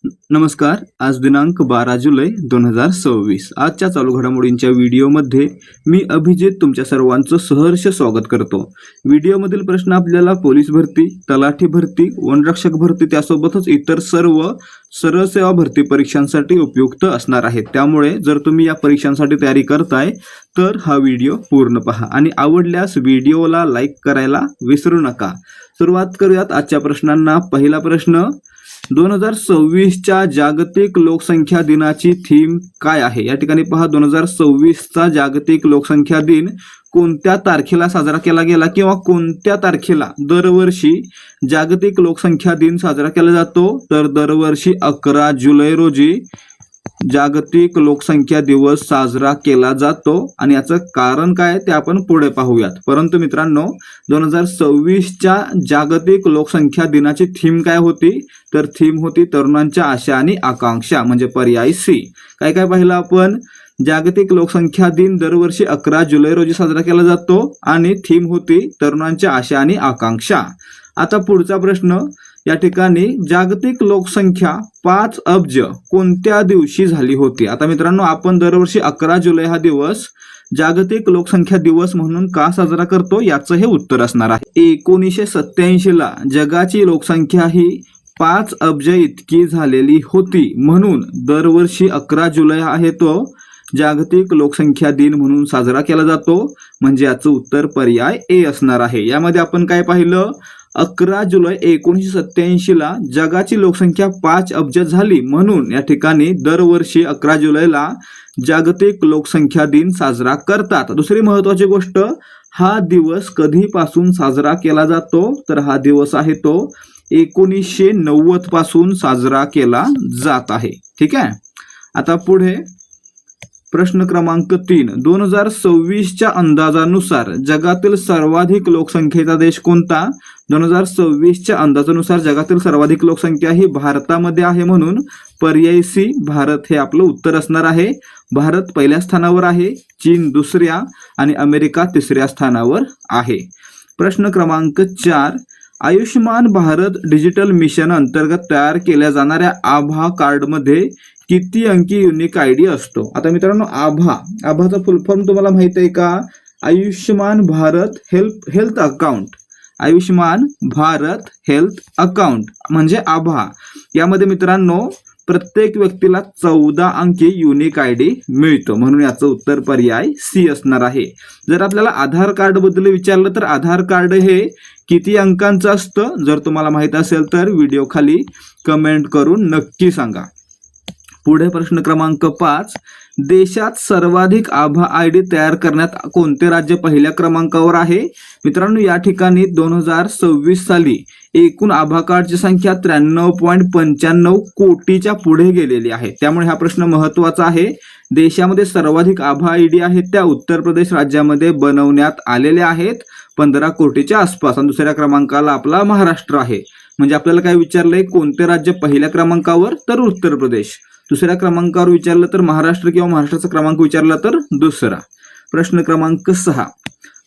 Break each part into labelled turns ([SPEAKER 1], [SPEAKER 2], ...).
[SPEAKER 1] नमस्कार. आज दिनांक 12 जुलै 2026. आजच्या चालू घडामोडींच्या व्हिडिओमध्ये मी अभिजित तुमच्या सर्वांचं सहर्ष स्वागत करतो. व्हिडिओमधील प्रश्न आपल्याला पोलीस भरती, तलाठी भरती, वनरक्षक भरती त्यासोबतच इतर सर्व सरळ सेवा भरती परीक्षांसाठी उपयुक्त असणार आहेत. त्यामुळे जर तुम्ही या परीक्षांसाठी तयारी करताय तर हा व्हिडिओ पूर्ण पहा आणि आवडल्यास व्हिडिओला लाईक करायला विसरू नका. सुरुवात करूयात आजच्या प्रश्नांना. पहिला प्रश्न, 2026च्या जागतिक लोकसंख्या दिनाची थीम काय आहे? या ठिकाणी पहा, 2026चा जागतिक लोकसंख्या दिन कोणत्या तारखेला साजरा केला गेला किंवा कोणत्या तारखेला दरवर्षी जागतिक लोकसंख्या दिन साजरा केला जातो? तर दरवर्षी 11 जुलै रोजी जागतिक लोकसंख्या दिवस साजरा केला जातो आणि याचं कारण काय ते आपण पुढे पाहूयात. परंतु मित्रांनो, 2026च्या जागतिक लोकसंख्या दिनाची थीम काय होती? तर थीम होती तरुणांच्या आशा आणि आकांक्षा, म्हणजे पर्याय सी. काय काय पाहिलं आपण? जागतिक लोकसंख्या दिन दरवर्षी 11 जुलै रोजी साजरा केला जातो आणि थीम होती तरुणांच्या आशा आणि आकांक्षा. आता पुढचा प्रश्न, या ठिकाणी जागतिक लोकसंख्या 5 अब्ज कोणत्या दिवशी झाली होती? आता मित्रांनो, आपण दरवर्षी 11 जुलै हा दिवस जागतिक लोकसंख्या दिवस म्हणून का साजरा करतो याचं हे उत्तर असणार आहे. 1987ला जगाची लोकसंख्या ही 5 अब्ज इतकी झालेली होती, म्हणून दरवर्षी 11 जुलै आहे तो जागतिक लोकसंख्या दिन म्हणून साजरा केला जातो. म्हणजे याचं उत्तर पर्याय ए असणार आहे. यामध्ये आपण काय पाहिलं? 11 जुलै 1987ला जगाची लोकसंख्या 5 अब्ज झाली, म्हणून या ठिकाणी दरवर्षी 11 जुलैला जागतिक लोकसंख्या दिन साजरा करतात. दुसरी महत्वाची गोष्ट, हा दिवस कधीपासून साजरा केला जातो? तर हा दिवस आहे तो 1990 पासून साजरा केला जात आहे. ठीक आहे. आता पुढे प्रश्न क्रमांक 3, 2026च्या अंदाजानुसार जगातील सर्वाधिक लोकसंख्येचा देश कोणता? 2026च्या अंदाजानुसार जगातील सर्वाधिक लोकसंख्या ही भारतामध्ये आहे, म्हणून पर्याय सी भारत हे आपलं उत्तर असणार आहे. भारत पहिल्या स्थानावर आहे, चीन दुसऱ्या आणि अमेरिका तिसऱ्या स्थानावर आहे. प्रश्न क्रमांक 4, आयुष्यमान भारत डिजिटल मिशन अंतर्गत तयार केल्या जाणाऱ्या आभा कार्डमध्ये किती अंकी युनिक आयडी असतो? आता मित्रांनो, आभाचा फुल फॉर्म तुम्हाला माहित आहे का? Ayushman Bharat health account. Ayushman Bharat health account म्हणजे आभा. यामध्ये मित्रांनो प्रत्येक व्यक्तीला 14 अंकी युनिक आयडी मिळतो, म्हणून याचं उत्तर पर्याय सी असणार आहे. जर आपल्याला आधार कार्ड बद्दल विचारलं तर आधार कार्ड हे किती अंकांचं असतं? जर तुम्हाला माहित असेल तर व्हिडिओ खाली कमेंट करून नक्की सांगा. पुढे प्रश्न क्रमांक 5, देशात सर्वाधिक आभा आयडी तयार करण्यात कोणते राज्य पहिल्या क्रमांकावर आहे? मित्रांनो, या ठिकाणी 2026 साली एकूण आभा कार्डची संख्या 93.95 कोटीच्या पुढे गेलेली आहे. त्यामुळे हा प्रश्न महत्वाचा आहे. देशामध्ये सर्वाधिक आभा आयडी आहेत त्या उत्तर प्रदेश राज्यामध्ये बनवण्यात आलेल्या आहेत, 15 कोटीच्या आसपास. आणि दुसऱ्या क्रमांकाला आपला महाराष्ट्र आहे. म्हणजे आपल्याला काय विचारलंय, कोणते राज्य पहिल्या क्रमांकावर? तर उत्तर प्रदेश. दुसऱ्या क्रमांकावर विचारलं तर महाराष्ट्र किंवा महाराष्ट्राचा क्रमांक विचारला तर दुसरा. प्रश्न क्रमांक 6,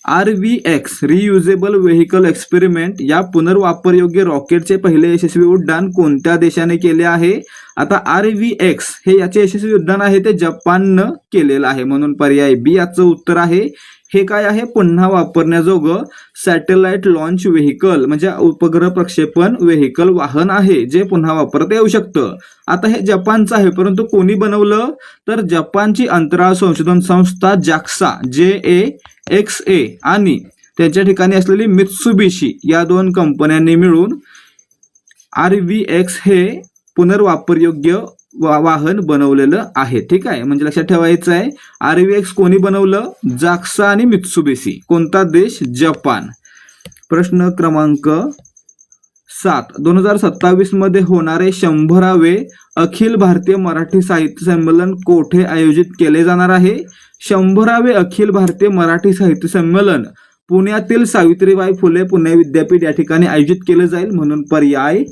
[SPEAKER 1] RVX रियुजेबल व्हेकल एक्सपेरिमेंट या पुनर्वापरयोग्य रॉकेटचे पहिले यशस्वी उड्डाण कोणत्या देशाने केले आहे? आता RVX हे याचे यशस्वी उड्डाण आहे ते जपाननं केलेलं आहे, म्हणून पर्याय बी याचं उत्तर आहे. हे काय आहे? पुन्हा वापरण्याजोगं सॅटेलाइट लॉन्च व्हेकल म्हणजे उपग्रह प्रक्षेपण व्हेकल वाहन आहे जे पुन्हा वापरता येऊ शकतं. आता हे जपानचं आहे, परंतु कोणी बनवलं? तर जपानची अंतराळ संशोधन संस्था JAXA JAXA आणि त्यांच्या ठिकाणी असलेली मित्सुबिशी या 2 कंपन्यांनी मिळून RVX हे पुनर्वापरयोग्य वाहन बनवलेलं आहे. ठीक आहे, म्हणजे लक्षात ठेवायचं आहे, RVX कोणी बनवलं? JAXA आणि मित्सुबिशी. कोणता देश? जपान. प्रश्न क्रमांक 7, 2027 मध्ये होणारे 100वे अखिल भारतीय मराठी साहित्य संमेलन कोठे आयोजित केले जाणार आहे? 100वे अखिल भारतीय मराठी साहित्य संमेलन पुण्यातील सावित्रीबाई फुले पुणे विद्यापीठ या ठिकाणी आयोजित केले जाईल, म्हणून पर्याय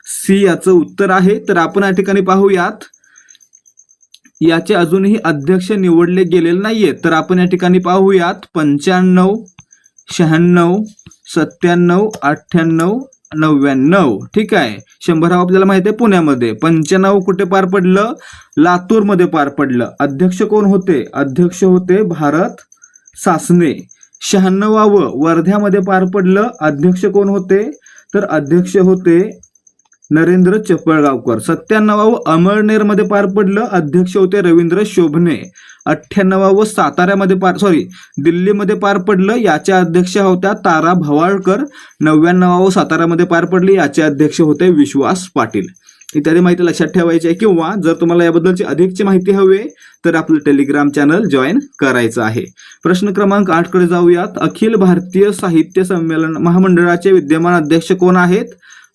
[SPEAKER 1] सी याचं उत्तर आहे. तर आपण या ठिकाणी पाहूयात, याचे अजूनही अध्यक्ष निवडले गेलेले नाहीये. तर आपण या ठिकाणी पाहूयात 95, 96, 97, 98, 99. ठीक आहे. 100 आपल्याला माहिती आहे पुण्यामध्ये. 95 कुठे पार पडलं? लातूरमध्ये पार पडलं. अध्यक्ष कोण होते? अध्यक्ष होते भारत सासने. 96 वर्ध्यामध्ये पार पडलं. अध्यक्ष कोण होते? तर अध्यक्ष होते नरेंद्र चपळगावकर. 97 अमळनेरमध्ये पार पडलं. अध्यक्ष होते रवींद्र शोभने. 98 साताऱ्यामध्ये दिल्लीमध्ये पार पडलं. याच्या अध्यक्ष होत्या तारा भवाळकर. 99 साताऱ्यामध्ये पार पडली. याचे अध्यक्ष होते विश्वास पाटील. इत्यादी माहिती लक्षात ठेवायची आहे, किंवा जर तुम्हाला याबद्दलची अधिकची माहिती हवी तर आपलं टेलिग्राम चॅनल जॉईन करायचं आहे. प्रश्न क्रमांक 8 कडे जाऊयात. अखिल भारतीय साहित्य संमेलन महामंडळाचे विद्यमान अध्यक्ष कोण आहेत?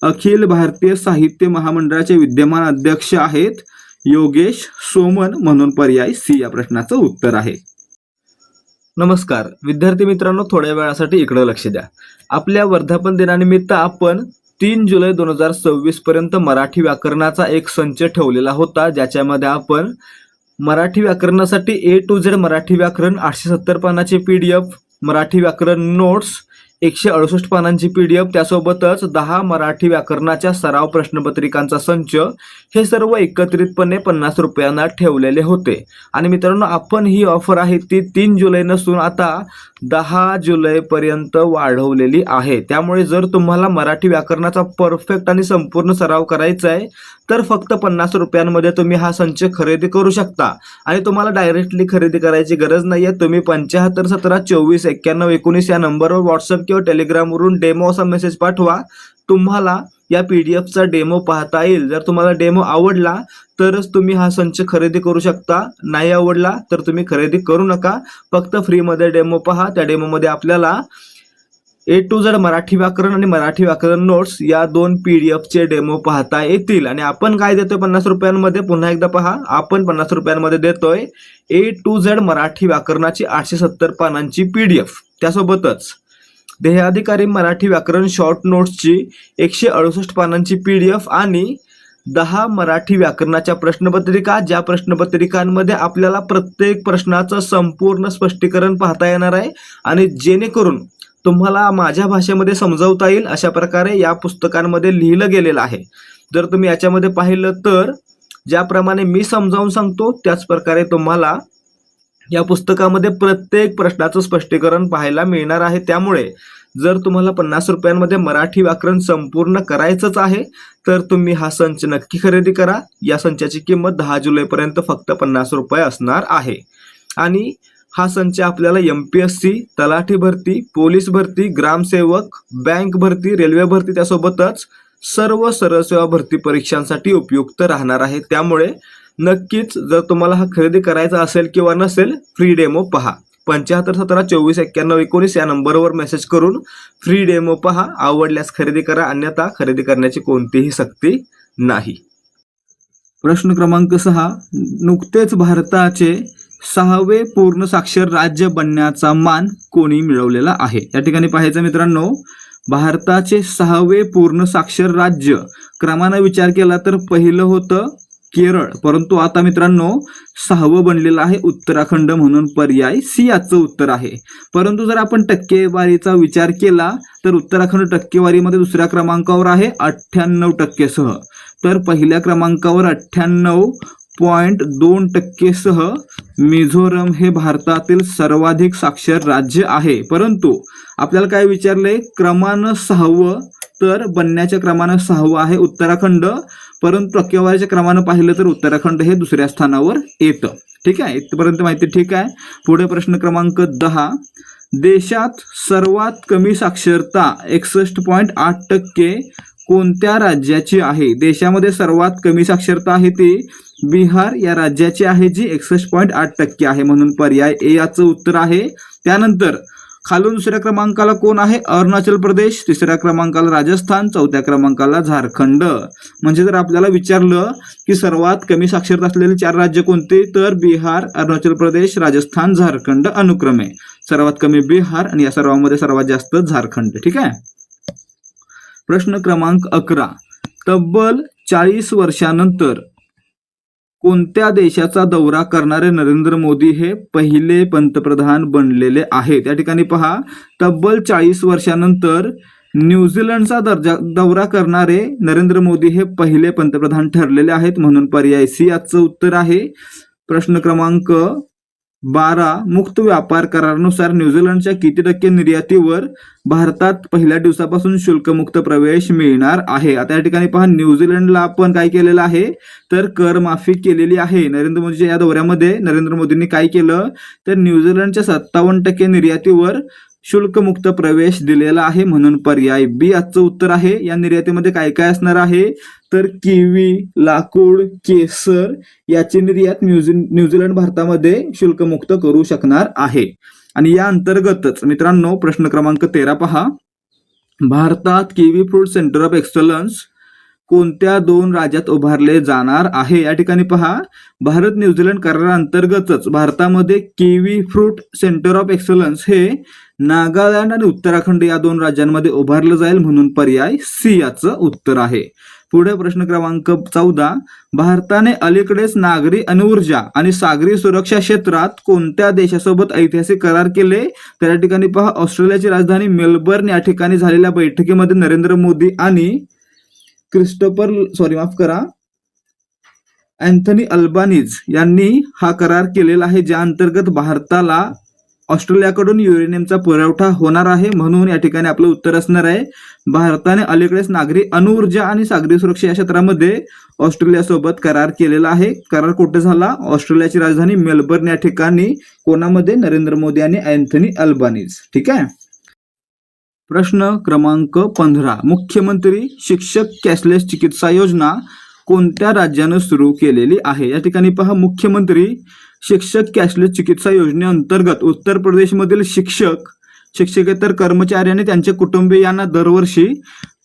[SPEAKER 1] अखिल भारतीय साहित्य महामंडळाचे विद्यमान अध्यक्ष आहेत योगेश सोमन, म्हणून पर्याय सी या प्रश्नाचं उत्तर आहे. नमस्कार विद्यार्थी मित्रांनो, थोड्या वेळासाठी इकडे लक्ष द्या. आपल्या वर्धापन दिनानिमित्त आपण 3 जुलै 2026 पर्यंत मराठी व्याकरणाचा एक संच ठेवलेला होता, ज्याच्यामध्ये आपण Marathi व्याकरणासाठी A to Z Marathi व्याकरण 870 पानाचे PDF, मराठी व्याकरण नोट्स 168 पानांची PDF, त्यासोबतच 10 मराठी व्याकरणाच्या सराव प्रश्नपत्रिकांचा संच, हे सर्व एकत्रितपणे 50 रुपयांना ठेवलेले होते. आणि मित्रांनो, आपण ही ऑफर आहे ती 3 जुलै नसून आता 10 जुलैपर्यंत वाढवलेली आहे. त्यामुळे जर तुम्हाला मराठी व्याकरणाचा परफेक्ट आणि संपूर्ण सराव करायचा आहे तर फक्त 50 रुपयांमध्ये तुम्ही हा संच खरेदी करू शकता. आणि तुम्हाला डायरेक्टली खरेदी करायची गरज नाही आहे. तुम्ही 75 17 24 91 19 या नंबरवर व्हॉट्सअप किंवा टेलिग्रामवरून डेमो असा मेसेज पाठवा. तुम्हाला या PDFचा डेमो पाहता येईल. जर तुम्हाला डेमो आवडला तरच तुम्ही हा संच खरेदी करू शकता, नाही आवडला तर तुम्ही खरेदी करू नका. फक्त फ्रीमध्ये डेमो पहा. त्या डेमोमध्ये आपल्याला A to Z मराठी व्याकरण आणि मराठी व्याकरण नोट्स या 2 PDFचे डेमो पाहता येतील. आणि आपण काय देतोय 50 रुपयांमध्ये? पुन्हा एकदा पहा, आपण 50 रुपयांमध्ये देतोय A to Z मराठी व्याकरणाची 870 पानांची PDF, त्यासोबतच देहाधिकारी मराठी व्याकरण शॉर्ट नोट्सची 168 पानांची PDF आणि 10 मराठी व्याकरणाच्या प्रश्नपत्रिका, ज्या प्रश्नपत्रिकांमध्ये आपल्याला प्रत्येक प्रश्नाचं संपूर्ण स्पष्टीकरण पाहता येणार आहे आणि जेणेकरून तुम्हाला माझ्या भाषेमध्ये समजावता येईल अशा प्रकारे या पुस्तकांमध्ये लिहिलं गेलेलं आहे. जर तुम्ही याच्यामध्ये पाहिलं तर ज्याप्रमाणे मी समजावून सांगतो त्याच प्रकारे तुम्हाला या पुस्तकामध्ये प्रत्येक प्रश्नाचं स्पष्टीकरण पाहायला मिळणार आहे. त्यामुळे जर तुम्हाला 50 रुपयांमध्ये मराठी व्याकरण संपूर्ण करायचंच आहे तर तुम्ही हा संच नक्की खरेदी करा. या संचाची किंमत 10 जुलैपर्यंत फक्त 50 रुपये असणार आहे. आणि हा संच आपल्याला MPSC, तलाठी भरती, पोलीस भरती, ग्रामसेवक, बँक भरती, रेल्वे भरती, त्यासोबतच सर्व सरळ सेवा भरती परीक्षांसाठी उपयुक्त राहणार आहे. त्यामुळे नक्कीच जर तुम्हाला हा खरेदी करायचा असेल किंवा नसेल, फ्री डेमो पहा. 75 17 24 91 19 या नंबरवर मेसेज करून फ्री डेमो पहा. आवडल्यास खरेदी करा, अन्यथा खरेदी करण्याची कोणतीही सक्ती नाही. प्रश्न क्रमांक 6. नुकतेच भारताचे 6वे पूर्ण साक्षर राज्य बनण्याचा मान कोणी मिळवलेला आहे? या ठिकाणी पाहायचं मित्रांनो, भारताचे 6वे पूर्ण साक्षर राज्य क्रमाने विचार केला तर पहिलं होतं केरळ, परंतु आता मित्रांनो 6वं बनलेलं आहे उत्तराखंड, म्हणून पर्याय सी याचं उत्तर आहे. परंतु जर आपण टक्केवारीचा विचार केला तर उत्तराखंड टक्केवारीमध्ये दुसऱ्या क्रमांकावर आहे 98% सह, तर पहिल्या क्रमांकावर 98.2% सह मिझोरम हे भारतातील सर्वाधिक साक्षर राज्य आहे. परंतु आपल्याला काय विचारलंय, क्रमानं 6वं, तर बनण्याच्या क्रमानं 6वं आहे उत्तराखंड, परंतु टक्केवारीच्या क्रमानं पाहिलं तर उत्तराखंड हे दुसऱ्या स्थानावर येतं. ठीक आहे, इथपर्यंत माहिती ठीक आहे. पुढे प्रश्न क्रमांक 10. देशात सर्वात कमी साक्षरता 61.8% कोणत्या राज्याची आहे? देशामध्ये सर्वात कमी साक्षरता आहे ती बिहार या राज्याची आहे, जी 61.8% आहे, म्हणून पर्याय ए याचं उत्तर आहे. त्यानंतर खालून दुसऱ्या क्रमांकाला कोण आहे? अरुणाचल प्रदेश, तिसऱ्या क्रमांकाला राजस्थान, चौथ्या क्रमांकाला झारखंड. म्हणजे जर आपल्याला विचारलं की सर्वात कमी साक्षरता असलेली 4 राज्य कोणती, तर बिहार, अरुणाचल प्रदेश, राजस्थान, झारखंड अनुक्रमे. सर्वात कमी बिहार आणि या सर्वांमध्ये सर्वात जास्त झारखंड. ठीक आहे. प्रश्न क्रमांक 11. तब्बल 40 वर्षानंतर कोणत्या देशाचा दौरा करणारे नरेंद्र मोदी हे पहिले पंतप्रधान बनलेले आहेत? या ठिकाणी पहा, तब्बल 40 वर्षानंतर न्यूझीलंडचा दौरा करणारे नरेंद्र मोदी हे पहिले पंतप्रधान ठरलेले आहेत म्हणून पर्याय सी याचं उत्तर आहे. प्रश्न क्रमांक 12 मुक्त व्यापार करारानुसार न्यूझीलंडच्या किती टक्के निर्यातीवर भारतात पहिल्या दिवसापासून शुल्कमुक्त प्रवेश मिळणार आहे. आता या ठिकाणी पहा, न्यूझीलंडला आपण काय केलेलं आहे तर कर माफी केलेली आहे. नरेंद्र मोदीच्या या दौऱ्यामध्ये नरेंद्र मोदींनी काय केलं तर न्यूझीलंडच्या 57% निर्यातीवर शुल्कमुक्त प्रवेश दिलेला आहे म्हणून पर्याय बी याचं उत्तर आहे. या निर्यातीमध्ये काय काय असणार आहे तर किवी, लाकूड, केसर याची निर्यात न्यूझीलंड भारतामध्ये शुल्कमुक्त करू शकणार आहे. आणि या अंतर्गतच मित्रांनो प्रश्न क्रमांक 13 पहा, भारतात kiwi fruit centre of excellence कोणत्या 2 राज्यात उभारले जाणार आहे. या ठिकाणी पहा, भारत न्यूझीलंड कराराअंतर्गतच भारतामध्ये kiwi fruit centre of excellence हे नागालँड आणि उत्तराखंड या 2 राज्यांमध्ये उभारलं जाईल म्हणून पर्याय सी याचं उत्तर आहे. पुढे प्रश्न क्रमांक 14, भारताने अलीकडेच नागरी अणुऊर्जा आणि सागरी सुरक्षा क्षेत्रात कोणत्या देशासोबत ऐतिहासिक करार केले. तर या ठिकाणी पहा, ऑस्ट्रेलियाची राजधानी मेलबर्न या ठिकाणी झालेल्या बैठकीमध्ये नरेंद्र मोदी आणि अँथनी अल्बानीज यांनी हा करार केलेला आहे, ज्या अंतर्गत भारताला ऑस्ट्रेलियाकडून युरेनियमचा पुरवठा होणार आहे. म्हणून या ठिकाणी आपलं उत्तर असणार आहे भारताने अलीकडेच नागरी अणुऊर्जा आणि सागरी सुरक्षा या क्षेत्रामध्ये ऑस्ट्रेलियासोबत करार केलेला आहे. करार कुठे झाला? ऑस्ट्रेलियाची राजधानी मेलबर्न या ठिकाणी. कोणामध्ये? नरेंद्र मोदी आणि अँथनी अल्बानीज. ठीक आहे. प्रश्न क्रमांक 15, मुख्यमंत्री शिक्षक कॅशलेस चिकित्सा योजना कोणत्या राज्यानं सुरू केलेली आहे. या ठिकाणी पहा, मुख्यमंत्री शिक्षक कॅशलेस चिकित्सा योजनेअंतर्गत उत्तर प्रदेशमधील शिक्षकेतर कर्मचारी आणि त्यांच्या कुटुंबियांना दरवर्षी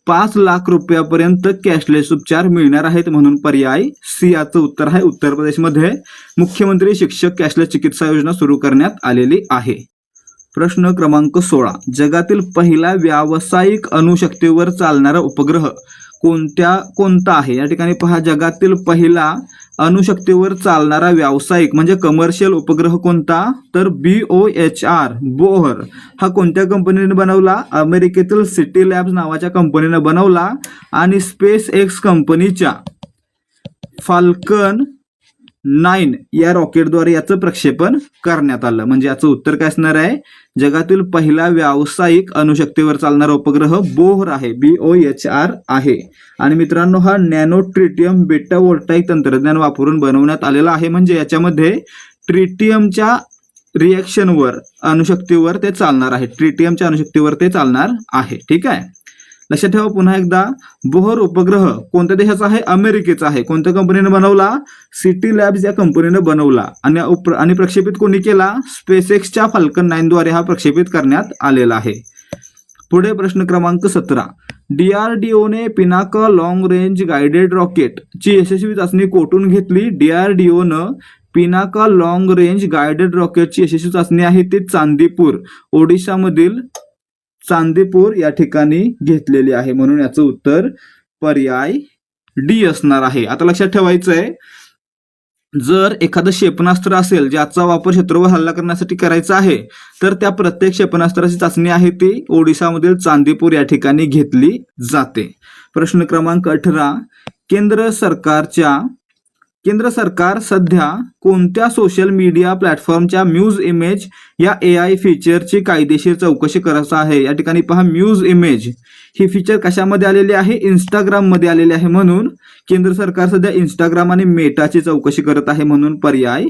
[SPEAKER 1] 5 लाख रुपयापर्यंत कॅशलेस उपचार मिळणार आहेत म्हणून पर्याय सी याचं उत्तर आहे. उत्तर प्रदेशमध्ये मुख्यमंत्री शिक्षक कॅशलेस चिकित्सा योजना सुरू करण्यात आलेली आहे. प्रश्न क्रमांक 16, जगातील पहिला व्यावसायिक अणुशक्तीवर चालणारा उपग्रह कोणता आहे. या ठिकाणी पहा, जगातील पहिला अणुशक्तीवर चालणारा व्यावसायिक म्हणजे कमर्शियल उपग्रह कोणता तर BOHR बोहर हा कोणत्या कंपनीने बनवला? अमेरिकेतील सिटी लॅब्स नावाच्या कंपनीने बनवला आणि स्पेस एक्स कंपनीच्या फाल्कन 9 या रॉकेटद्वारे याचं प्रक्षेपण करण्यात आलं. म्हणजे याचं उत्तर काय असणार आहे? जगातील पहिला व्यावसायिक अणुशक्तीवर चालणारा उपग्रह बोहर आहे, BOHR आहे. आणि मित्रांनो, हा नॅनो ट्रिटियम बेटा वोल्टाईक तंत्रज्ञान वापरून बनवण्यात आलेला आहे. म्हणजे याच्यामध्ये ट्रिटियमच्या रिएक्शनवर अणुशक्तीवर ते चालणार आहे. ट्रिटियमच्या अणुशक्तीवर ते चालणार आहे. ठीक आहे. लक्षात ठेवा पुन्हा एकदा, बोहर उपग्रह कोणत्या देशाचा आहे? अमेरिकेचा आहे. कोणत्या कंपनीने बनवला? सिटी लॅब्स या कंपनीने बनवला आणि प्रक्षेपित कोणी केला? स्पेसएक्सच्या फाल्कन 9 द्वारे हा प्रक्षेपित करण्यात आलेला आहे. पुढे प्रश्न क्रमांक 17, DRDOने Pinaka long range guided rocket ची यशस्वी चाचणी कोठून घेतली. DRDOनं पिनाका लॉंग रेंज गायडेड रॉकेटची यशस्वी चाचणी आहे ती चांदीपूर, ओडिशामधील चांदीपूर या ठिकाणी घेतलेली आहे म्हणून याचं उत्तर पर्याय डी असणार आहे. आता लक्षात ठेवायचं आहे, जर एखादं क्षेपणास्त्र असेल ज्याचा वापर शत्रूवर हल्ला करण्यासाठी करायचा आहे तर त्या प्रत्येक क्षेपणास्त्राची चाचणी आहे ती ओडिशामधील चांदीपूर या ठिकाणी घेतली जाते. प्रश्न क्रमांक 18, केंद्र सरकार सध्या कोणत्या सोशल मीडिया प्लॅटफॉर्मच्या म्यूज इमेज या AI फीचरची कायदेशीर चौकशी करत आहे. या ठिकाणी पहा, म्यूज इमेज ही फीचर कशामध्ये आलेली आहे? इंस्टाग्राम मध्ये आलेली आहे. म्हणून केंद्र सरकार सध्या इंस्टाग्राम आणि मेटाची चौकशी करत आहे म्हणून पर्याय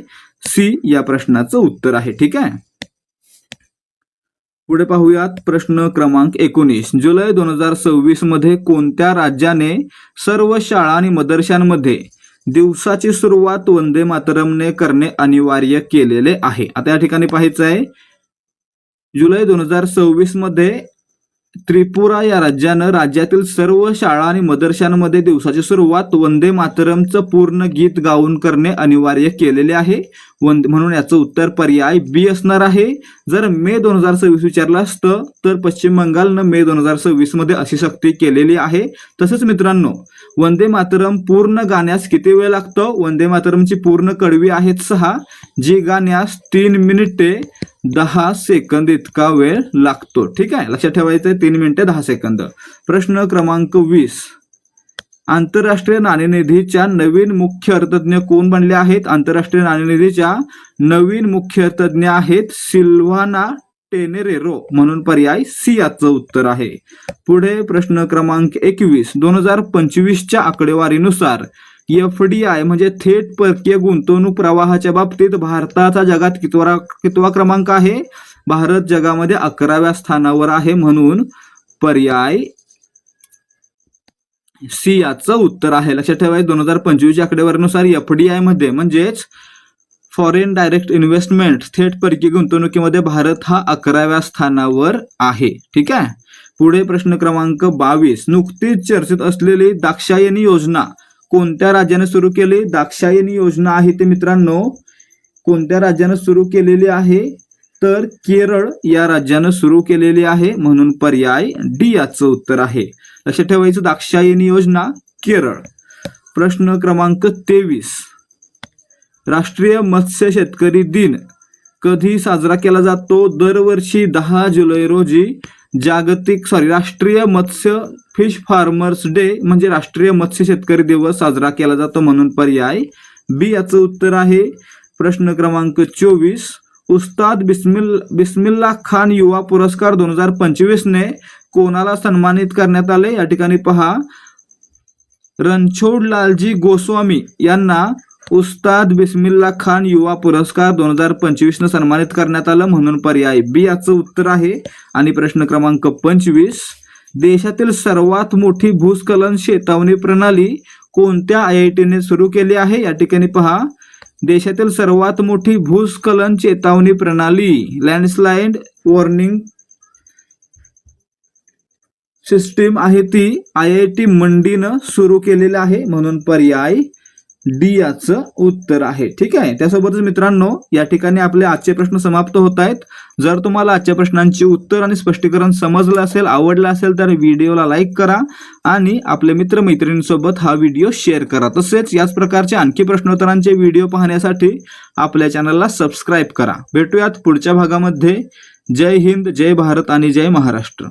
[SPEAKER 1] सी या प्रश्नाचं उत्तर आहे. ठीक आहे. पुढे पाहूयात प्रश्न क्रमांक 19, जुलै 2026 मध्ये कोणत्या राज्याने सर्व शाळा आणि मदरशांमध्ये दिवसाची सुरुवात वंदे मातरमने करणे अनिवार्य केलेले आहे. आता या ठिकाणी पाहायचं आहे, जुलै 2026 मध्ये त्रिपुरा या राज्यानं राज्यातील सर्व शाळा आणि मदरशांमध्ये दिवसाची सुरुवात वंदे मातरमचं पूर्ण गीत गाऊन करणे अनिवार्य केलेले आहे म्हणून याचं उत्तर पर्याय बी असणार आहे. जर मे 2026 विचारलं असतं तर पश्चिम बंगालनं मे 2026 मध्ये अशी सक्ती केलेली आहे. तसंच मित्रांनो, वंदे मातरम पूर्ण गाण्यास किती वेळ लागतो? वंदे मातरमची पूर्ण कडवी आहेत 6, जी गाण्यास 3 मिनिटे 10 सेकंद इतका वेळ लागतो. ठीक आहे, लक्षात ठेवायचं 3 मिनिटे 10 सेकंद. प्रश्न क्रमांक 20. आंतरराष्ट्रीय नाणेनिधीच्या नवीन मुख्य अर्थतज्ञ कोण बनले आहेत? आंतरराष्ट्रीय नाणेनिधीच्या नवीन मुख्य अर्थतज्ञ आहेत सिल्वाना टेनेरेरो, म्हणून पर्याय सी याचं उत्तर आहे. पुढे प्रश्न क्रमांक 21. 2025च्या आकडेवारीनुसार FDI म्हणजे थेट परकीय गुंतवणूक प्रवाहाच्या बाबतीत भारताचा जगात कितवा क्रमांक आहे? भारत जगामध्ये 11व्या स्थानावर आहे, म्हणून पर्याय सी याचं उत्तर आहे. लक्षात ठेवायचं 2025च्या आकडेवारीनुसार FDI मध्ये म्हणजेच फॉरेन डायरेक्ट इन्व्हेस्टमेंट थेट परकीय गुंतवणुकीमध्ये भारत हा 11व्या स्थानावर आहे. ठीक आहे. पुढे प्रश्न क्रमांक 22. नुकतीच चर्चेत असलेली दाक्षायणी योजना कोणत्या राज्याने सुरू केली? दाक्षायणी योजना आहे ते मित्रांनो कोणत्या राज्याने सुरू केलेली आहे? तर केरळ या राज्याने सुरू केलेली आहे, म्हणून पर्याय डी याचं उत्तर आहे. लक्षात ठेवायचं दाक्षायणी योजना केरळ. प्रश्न क्रमांक 23. राष्ट्रीय मत्स्य शेतकरी दिन कधी साजरा केला जातो? दरवर्षी 10 जुलै रोजी राष्ट्रीय मत्स्य फिश फार्मर्स डे म्हणजे राष्ट्रीय मत्स्य शेतकरी दिवस साजरा केला जातो, म्हणून पर्याय बी याचं उत्तर आहे. प्रश्न क्रमांक 24. उस्ताद बिस्मिल्ला खान युवा पुरस्कार 2025 ने कोणाला सन्मानित करण्यात आले? या ठिकाणी पहा, रणछोड लालजी गोस्वामी यांना उस्ताद बिस्मिल्ला खान युवा पुरस्कार 2025 ने सन्मानित करण्यात आलं, म्हणून पर्याय बी याचं उत्तर आहे. आणि प्रश्न क्रमांक 25. देशातील सर्वात मोठी भूस्खलन चेतावणी प्रणाली कोणत्या IIT ने सुरू केली आहे? या ठिकाणी पहा, देशातील सर्वात मोठी भूस्खलन चेतावणी प्रणाली लँडस्लाइड वॉर्निंग सिस्टीम आहे ती IIT मंडीनं सुरू केलेली आहे, म्हणून पर्याय डी याचं उत्तर आहे. ठीक आहे. त्यासोबतच मित्रांनो या ठिकाणी आपले आजचे प्रश्न समाप्त होत आहेत. जर तुम्हाला आजच्या प्रश्नांची उत्तर आणि स्पष्टीकरण समजलं असेल, आवडलं असेल तर व्हिडिओला लाईक करा आणि आपल्या मित्रमैत्रिणींसोबत हा व्हिडिओ शेअर करा. तसेच याच प्रकारचे आणखी प्रश्नोत्तरांचे व्हिडिओ पाहण्यासाठी आपल्या चॅनलला सबस्क्राईब करा. भेटूयात पुढच्या भागामध्ये. जय हिंद, जय भारत आणि जय महाराष्ट्र.